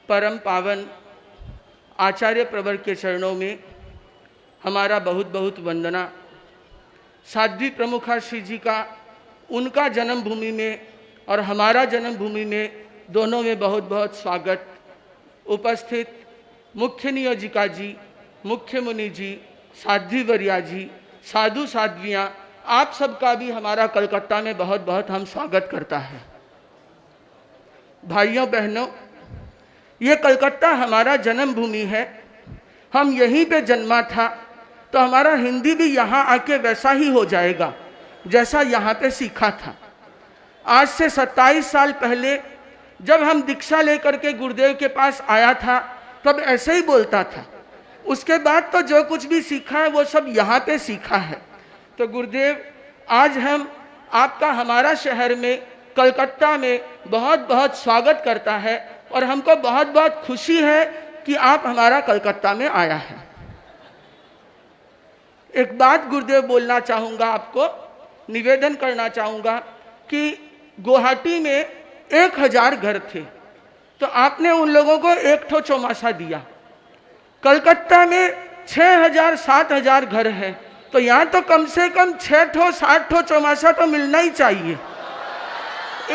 परम पावन आचार्य प्रवर के चरणों में हमारा बहुत बहुत वंदना। साध्वी प्रमुखा श्री जी का उनका जन्मभूमि में और हमारा जन्मभूमि में दोनों में बहुत बहुत स्वागत। उपस्थित मुख्य नियोजिका जी, मुख्य मुनि जी, साध्वी वरिया जी, साधु साध्वियाँ, आप सबका भी हमारा कलकत्ता में बहुत बहुत हम स्वागत करता है। भाइयों बहनों, ये कलकत्ता हमारा जन्मभूमि है। हम यहीं पे जन्मा था तो हमारा हिंदी भी यहाँ आके वैसा ही हो जाएगा जैसा यहाँ पे सीखा था। आज से 27 साल पहले जब हम दीक्षा लेकर के गुरुदेव के पास आया था तब ऐसे ही बोलता था। उसके बाद तो जो कुछ भी सीखा है वो सब यहाँ पे सीखा है। तो गुरुदेव, आज हम आपका हमारा शहर में कलकत्ता में बहुत बहुत स्वागत करता है और हमको बहुत बहुत खुशी है कि आप हमारा कलकत्ता में आया है। एक बात गुरुदेव बोलना चाहूँगा, आपको निवेदन करना चाहूँगा कि गुवाहाटी में 1000 घर थे तो आपने उन लोगों को एक ठो चौमासा दिया। कलकत्ता में 6000-7000 घर हैं तो यहाँ तो कम से कम 6-7 ठो चौमासा तो मिलना ही चाहिए।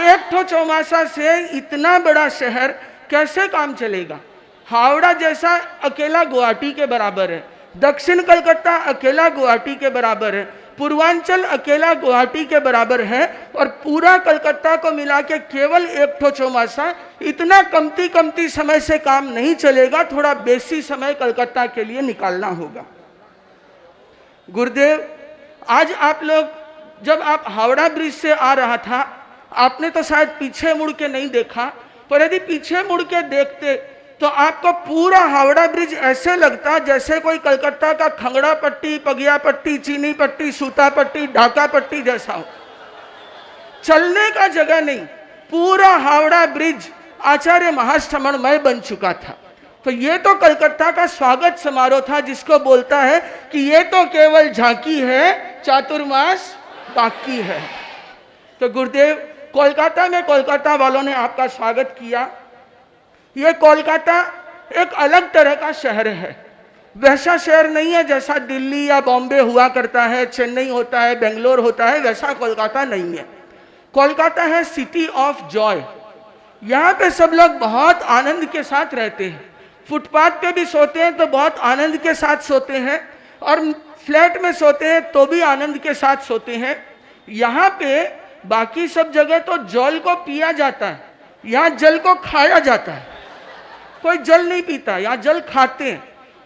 एक ठो चौमासा से इतना बड़ा शहर कैसे काम चलेगा? हावड़ा जैसा अकेला गुवाहाटी के बराबर है, दक्षिण कलकत्ता अकेला गुवाहाटी के बराबर है, पूर्वांचल अकेला गुवाहाटी के बराबर है और पूरा कलकत्ता को मिला के केवल एक ठो चौमासा। इतना कमती समय से काम नहीं चलेगा, थोड़ा बेसी समय कलकत्ता के लिए निकालना होगा। गुरुदेव, आज आप लोग जब आप हावड़ा ब्रिज से आ रहा था आपने तो शायद पीछे मुड़ के नहीं देखा, पर यदि पीछे मुड़ के देखते तो आपको पूरा हावड़ा ब्रिज ऐसे लगता जैसे कोई कलकत्ता का खंगड़ा पट्टी, पगिया पट्टी, चीनी पट्टी, सूता पट्टी, ढाका पट्टी जैसा हो। चलने का जगह नहीं, पूरा हावड़ा ब्रिज आचार्य महाश्रमणमय बन चुका था। तो ये तो कलकत्ता का स्वागत समारोह था जिसको बोलता है कि ये तो केवल झांकी है, चातुर्मास बाकी है। तो गुरुदेव, कोलकाता में कोलकाता वालों ने आपका स्वागत किया। ये कोलकाता एक अलग तरह का शहर है, वैसा शहर नहीं है जैसा दिल्ली या बॉम्बे हुआ करता है, चेन्नई होता है, बेंगलोर होता है, वैसा कोलकाता नहीं है। कोलकाता है सिटी ऑफ जॉय। यहाँ पे सब लोग बहुत आनंद के साथ रहते हैं। फुटपाथ पे भी सोते हैं तो बहुत आनंद के साथ सोते हैं और फ्लैट में सोते हैं तो भी आनंद के साथ सोते हैं। यहाँ पे बाकी सब जगह तो जल को पिया जाता है, यहाँ जल को खाया जाता है। कोई जल नहीं पीता, यहाँ जल खाते हैं।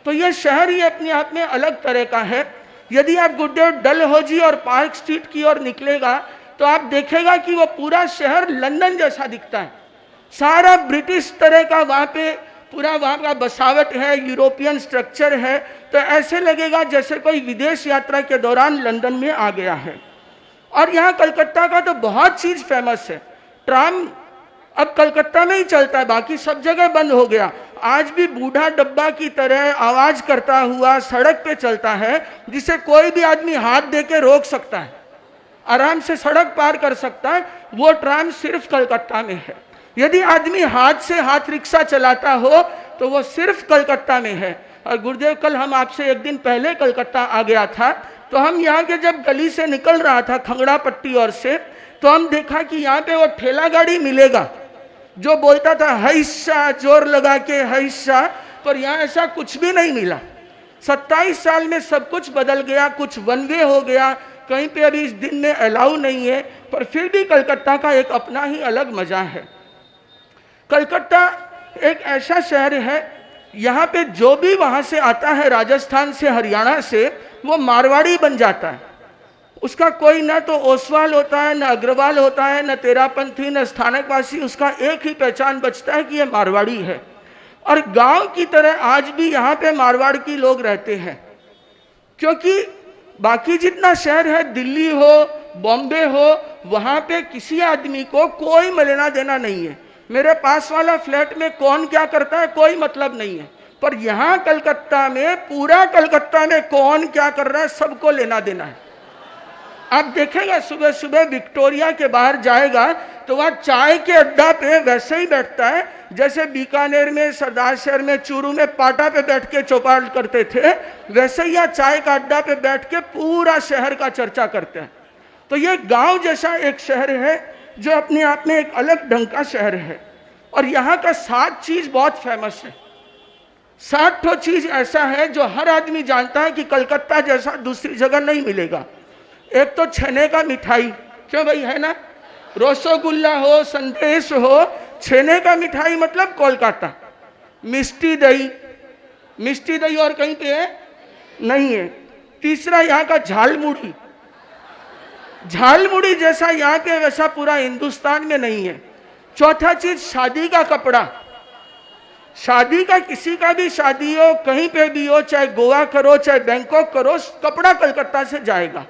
तो ये शहर ही अपने आप में अलग तरह का है। यदि आप गुरुदेव डलहौजी और पार्क स्ट्रीट की ओर निकलेगा तो आप देखेगा कि वो पूरा शहर लंदन जैसा दिखता है। सारा ब्रिटिश तरह का वहाँ पे पूरा वहाँ का बसावट है, यूरोपियन स्ट्रक्चर है। तो ऐसे लगेगा जैसे कोई विदेश यात्रा के दौरान लंदन में आ गया है। और यहाँ कलकत्ता का तो बहुत चीज़ फेमस है। ट्राम अब कलकत्ता में ही चलता है, बाकी सब जगह बंद हो गया। आज भी बूढ़ा डब्बा की तरह आवाज करता हुआ सड़क पे चलता है जिसे कोई भी आदमी हाथ दे के रोक सकता है, आराम से सड़क पार कर सकता है। वो ट्राम सिर्फ कलकत्ता में है। यदि आदमी हाथ से हाथ रिक्शा चलाता हो तो वो सिर्फ कलकत्ता में है। और गुरुदेव, कल हम आपसे एक दिन पहले कलकत्ता आ गया था तो हम यहाँ के जब गली से निकल रहा था खंगड़ा पट्टी ओर से, तो हम देखा कि यहाँ पे वो ठेला गाड़ी मिलेगा जो बोलता था हैशा, जोर लगा के हैशा, पर यहाँ ऐसा कुछ भी नहीं मिला। 27 साल में सब कुछ बदल गया, कुछ वन वे हो गया, कहीं पे अभी इस दिन में अलाउ नहीं है, पर फिर भी कलकत्ता का एक अपना ही अलग मजा है। कलकत्ता एक ऐसा शहर है, यहाँ पे जो भी वहाँ से आता है राजस्थान से, हरियाणा से, वो मारवाड़ी बन जाता है। उसका कोई ना तो ओसवाल होता है, ना अग्रवाल होता है, ना तेरापंथी, ना स्थानकवासी। उसका एक ही पहचान बचता है कि ये मारवाड़ी है। और गांव की तरह आज भी यहाँ पे मारवाड़ की लोग रहते हैं, क्योंकि बाकी जितना शहर है, दिल्ली हो, बॉम्बे हो, वहाँ पे किसी आदमी को कोई लेना देना नहीं है। मेरे पास वाला फ्लैट में कौन क्या करता है कोई मतलब नहीं है, पर यहाँ कलकत्ता में, पूरा कलकत्ता में कौन क्या कर रहा है सबको लेना देना है। आप देखेगा सुबह सुबह विक्टोरिया के बाहर जाएगा तो वहाँ चाय के अड्डा पे वैसे ही बैठता है जैसे बीकानेर में, सरदार शहर में, चूरू में पाटा पे बैठ के चौपाल करते थे, वैसे ही यहाँ चाय का अड्डा पे बैठ के पूरा शहर का चर्चा करते हैं। तो ये गांव जैसा एक शहर है जो अपने आप में एक अलग ढंग का शहर है। और यहाँ का 7 चीज बहुत फेमस है। 7 ठो चीज ऐसा है जो हर आदमी जानता है कि कलकत्ता जैसा दूसरी जगह नहीं मिलेगा। एक तो छेने का मिठाई, क्यों भाई, है ना, रसगुल्ला हो, संदेश हो, छेने का मिठाई मतलब कोलकाता। मिष्टी दही, मिष्टी दही और कहीं पे है नहीं है। तीसरा यहाँ का झालमुड़ी, झालमुड़ी जैसा यहाँ पे वैसा पूरा हिंदुस्तान में नहीं है। चौथा चीज शादी का कपड़ा, शादी का किसी का भी शादी हो, कहीं पे भी हो, चाहे गोवा करो चाहे बैंकॉक करो, कपड़ा कलकत्ता से जाएगा।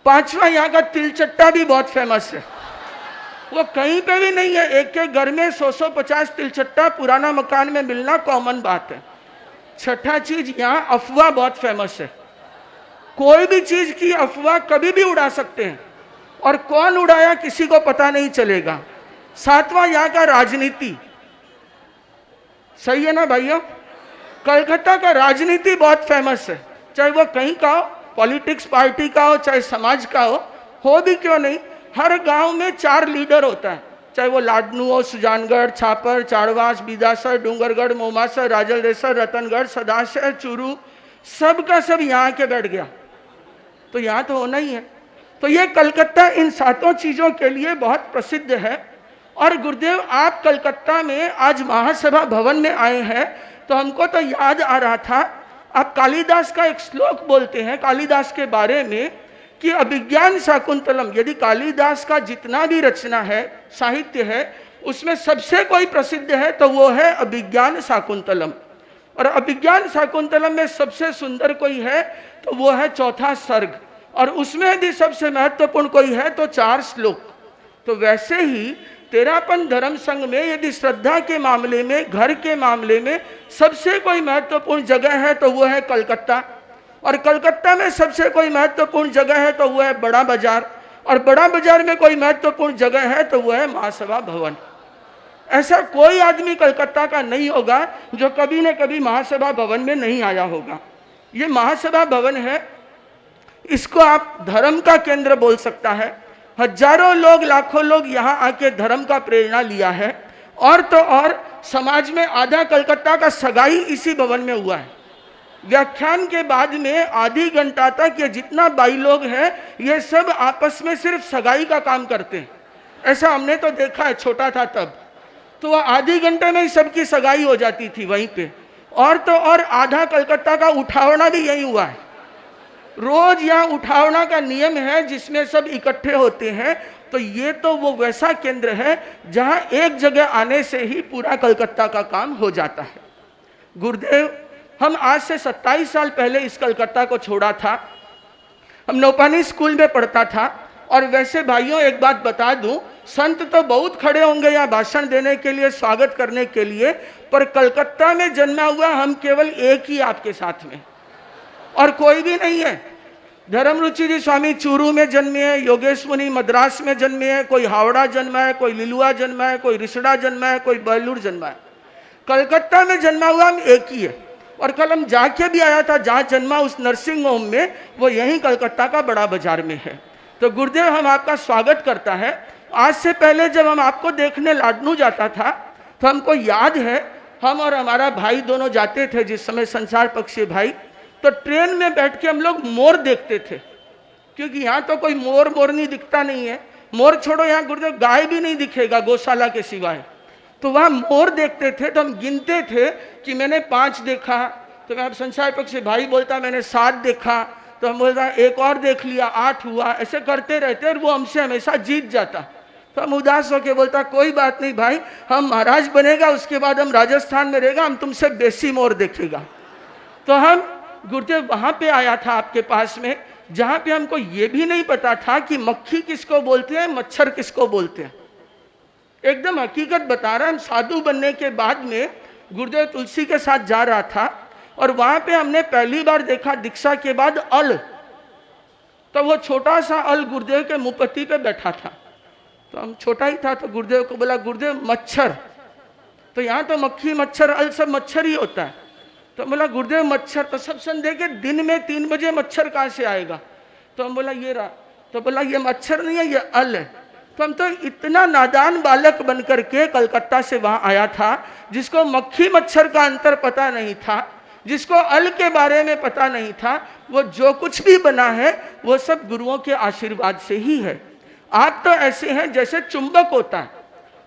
पांचवा यहाँ का तिलचट्टा भी बहुत फेमस है, वो कहीं पे भी नहीं है। एक के घर में 100-150 तिलचट्टा पुराना मकान में मिलना कॉमन बात है। छठा चीज यहाँ अफवाह बहुत फेमस है। कोई भी चीज की अफवाह कभी भी उड़ा सकते हैं और कौन उड़ाया किसी को पता नहीं चलेगा। सातवां यहाँ का राजनीति, सही है ना भाइयों, कलकत्ता का राजनीति बहुत फेमस है। चाहे वो कहीं का हो, पॉलिटिक्स पार्टी का हो, चाहे समाज का हो भी क्यों नहीं। हर गांव में 4 लीडर होता है, चाहे वो लाडनू हो, सुजानगढ़, छापर, चाड़वास, बीदासर, डूंगरगढ़, मोमासर, राजलदेसर, रतनगढ़, सदाशहर, चूरू, सब का सब यहाँ के बैठ गया। तो यहाँ तो होना ही है। तो ये कलकत्ता इन 7 चीजों के लिए बहुत प्रसिद्ध है। और गुरुदेव, आप कलकत्ता में आज महासभा भवन में आए हैं तो हमको तो याद आ रहा था, आप कालिदास का एक श्लोक बोलते हैं कालिदास के बारे में कि अभिज्ञान शाकुंतलम, यदि कालिदास का जितना भी रचना है, साहित्य है, उसमें सबसे कोई प्रसिद्ध है तो वो है अभिज्ञान शाकुंतलम। और अभिज्ञान शाकुंतलम में सबसे सुंदर कोई है तो वो है 4था सर्ग, और उसमें यदि सबसे महत्वपूर्ण कोई है तो 4 श्लोक। तो वैसे ही तेरापन धर्म संघ में यदि श्रद्धा के मामले में, घर के मामले में सबसे कोई महत्वपूर्ण जगह है तो वो है कलकत्ता, और कलकत्ता में सबसे कोई महत्वपूर्ण जगह है तो वो है बड़ा बाजार, और बड़ा बाजार में कोई महत्वपूर्ण जगह है तो वो है महासभा भवन। ऐसा कोई आदमी कलकत्ता का नहीं होगा जो कभी न कभी महासभा भवन में नहीं आया होगा। ये महासभा भवन है, इसको आप धर्म का केंद्र बोल सकता है। हजारों लोग, लाखों लोग यहाँ आके धर्म का प्रेरणा लिया है। और तो और समाज में आधा कलकत्ता का सगाई इसी भवन में हुआ है। व्याख्यान के बाद में आधी घंटा तक ये जितना भाई लोग हैं ये सब आपस में सिर्फ सगाई का काम करते हैं। ऐसा हमने तो देखा है, छोटा था तब तो वह आधी घंटे में ही सबकी सगाई हो जाती थी वहीं पे। और तो और आधा कलकत्ता का उठावना भी यही हुआ है। रोज यहाँ उठावना का नियम है जिसमें सब इकट्ठे होते हैं। तो ये तो वो वैसा केंद्र है जहाँ एक जगह आने से ही पूरा कलकत्ता का काम हो जाता है। गुरुदेव, हम आज से 27 साल पहले इस कलकत्ता को छोड़ा था। हम नौपानी स्कूल में पढ़ता था। और वैसे भाइयों, एक बात बता दूं, संत तो बहुत खड़े होंगे यहाँ भाषण देने के लिए, स्वागत करने के लिए, पर कलकत्ता में जन्मा हुआ हम केवल एक ही आपके साथ में, और कोई भी नहीं है। धर्मरुचि जी स्वामी चूरू में जन्मे हैं, योगेश मुनि मद्रास में जन्मे हैं, कोई हावड़ा जन्मा है, कोई लिलुआ जन्मा है, कोई रिसड़ा जन्मा है, कोई बेलूर जन्मा है। कलकत्ता में जन्मा हुआ हम एक ही है। और कल हम जाके भी आया था जहाँ जन्मा उस नर्सिंग होम में, वो यहीं कलकत्ता का बड़ा बाजार में है। तो गुरुदेव, हम आपका स्वागत करता है। आज से पहले जब हम आपको देखने लाडनू जाता था तो हमको याद है, हम और हमारा भाई दोनों जाते थे जिस समय, संसार पक्षी भाई, तो ट्रेन में बैठ के हम लोग मोर देखते थे, क्योंकि यहाँ तो कोई मोरनी दिखता नहीं है। मोर छोड़ो, यहाँ गुरुदेव गाय भी नहीं दिखेगा गौशाला के सिवाय। तो वहाँ मोर देखते थे तो हम गिनते थे कि मैंने 5 देखा, तो मैं संसार पक्षी भाई बोलता मैंने 7 देखा, तो हम बोलता एक और देख लिया, 8 हुआ। ऐसे करते रहते और वो हमसे हमेशा जीत जाता। तो हम उदास होके बोलता कोई बात नहीं भाई, हम महाराज बनेगा, उसके बाद हम राजस्थान में रहेगा, हम तुमसे बेसी मोर देखेगा। तो हम गुरुदेव वहाँ पे आया था आपके पास में, जहाँ पे हमको ये भी नहीं पता था कि मक्खी किसको बोलते हैं, मच्छर किसको बोलते हैं। एकदम हकीकत बता रहा, हम साधु बनने के बाद में गुरुदेव तुलसी के साथ जा रहा था और वहाँ पे हमने पहली बार देखा दीक्षा के बाद अल। तो वो छोटा सा अल गुरुदेव के मुपत्ती पे बैठा था। तो हम छोटा ही था, तो गुरुदेव को बोला, गुरुदेव मच्छर, तो यहाँ तो मक्खी मच्छर अल सब मच्छर ही होता है। तो बोला गुरुदेव मच्छर, तो सब संदेह के दिन में 3 बजे मच्छर कहाँ से आएगा? तो हम बोला ये रहा। तो बोला ये मच्छर नहीं है, ये अल है। तो हम तो इतना नादान बालक बन करके कलकत्ता से वहाँ आया था, जिसको मक्खी मच्छर का अंतर पता नहीं था, जिसको अल के बारे में पता नहीं था। वो जो कुछ भी बना है वो सब गुरुओं के आशीर्वाद से ही है। आप तो ऐसे हैं जैसे चुंबक होता है,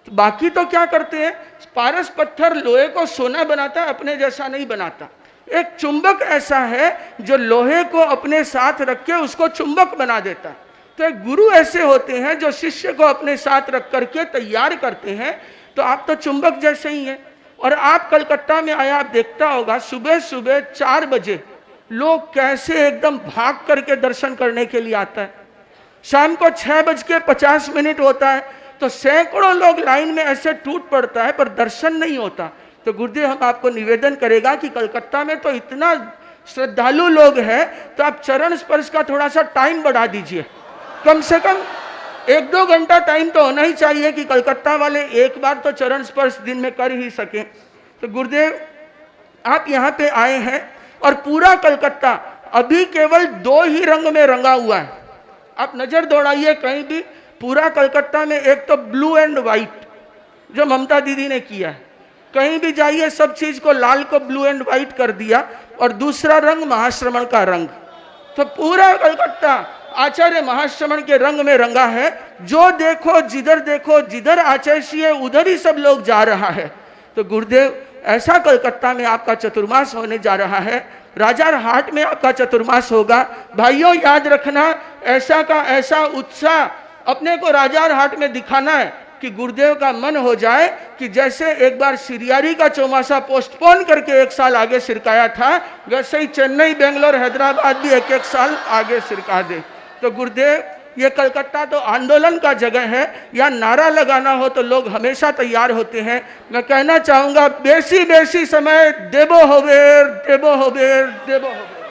तो बाकी तो क्या करते हैं, पारस पत्थर लोहे को सोना बनाता है, अपने जैसा नहीं बनाता। एक चुंबक ऐसा है जो लोहे को अपने साथ रख के उसको चुंबक बना देता है। तो एक गुरु ऐसे होते हैं जो शिष्य को अपने साथ रख करके तैयार करते हैं। तो आप तो चुंबक जैसे ही हैं। और आप कलकत्ता में आया, आप देखता होगा सुबह सुबह 4 बजे लोग कैसे एकदम भाग करके दर्शन करने के लिए आता है। शाम को 6:50 होता है, तो सैकड़ों लोग लाइन में ऐसे टूट पड़ता है, पर दर्शन नहीं होता। तो गुरुदेव हम आपको निवेदन करेगा कि कलकत्ता में तो इतना श्रद्धालु लोग हैं, तो आप चरण स्पर्श का थोड़ा सा टाइम बढ़ा दीजिए। कम से कम 1-2 घंटा टाइम तो होना ही चाहिए कि कलकत्ता वाले एक बार तो चरण स्पर्श दिन में कर ही सकें। तो गुरुदेव आप यहाँ पे आए हैं और पूरा कलकत्ता अभी केवल 2 ही रंग में रंगा हुआ है। आप नजर दौड़ाइए कहीं भी, पूरा कलकत्ता में एक तो ब्लू एंड व्हाइट जो ममता दीदी ने किया है, कहीं भी जाइए सब चीज को लाल को ब्लू एंड व्हाइट कर दिया, और दूसरा रंग महाश्रमण का रंग। तो पूरा कलकत्ता आचार्य महाश्रमण के रंग में रंगा है। जो देखो जिधर आचार्य उधर ही सब लोग जा रहा है। तो गुरुदेव ऐसा कलकत्ता में आपका चतुर्मास होने जा रहा है। राजार हाट में आपका चतुर्मास होगा। भाइयों याद रखना, ऐसा का ऐसा उत्साह अपने को राजार हाट में दिखाना है कि गुरुदेव का मन हो जाए कि जैसे एक बार सिरियारी का चौमासा पोस्टपोन करके 1 साल आगे सिरकाया था, वैसे ही चेन्नई, बेंगलोर, हैदराबाद भी 1-1 साल आगे सिरका दे। तो गुरुदेव ये कलकत्ता तो आंदोलन का जगह है, या नारा लगाना हो तो लोग हमेशा तैयार होते हैं। मैं कहना चाहूंगा बेसी बेसी समय देबो होबेर।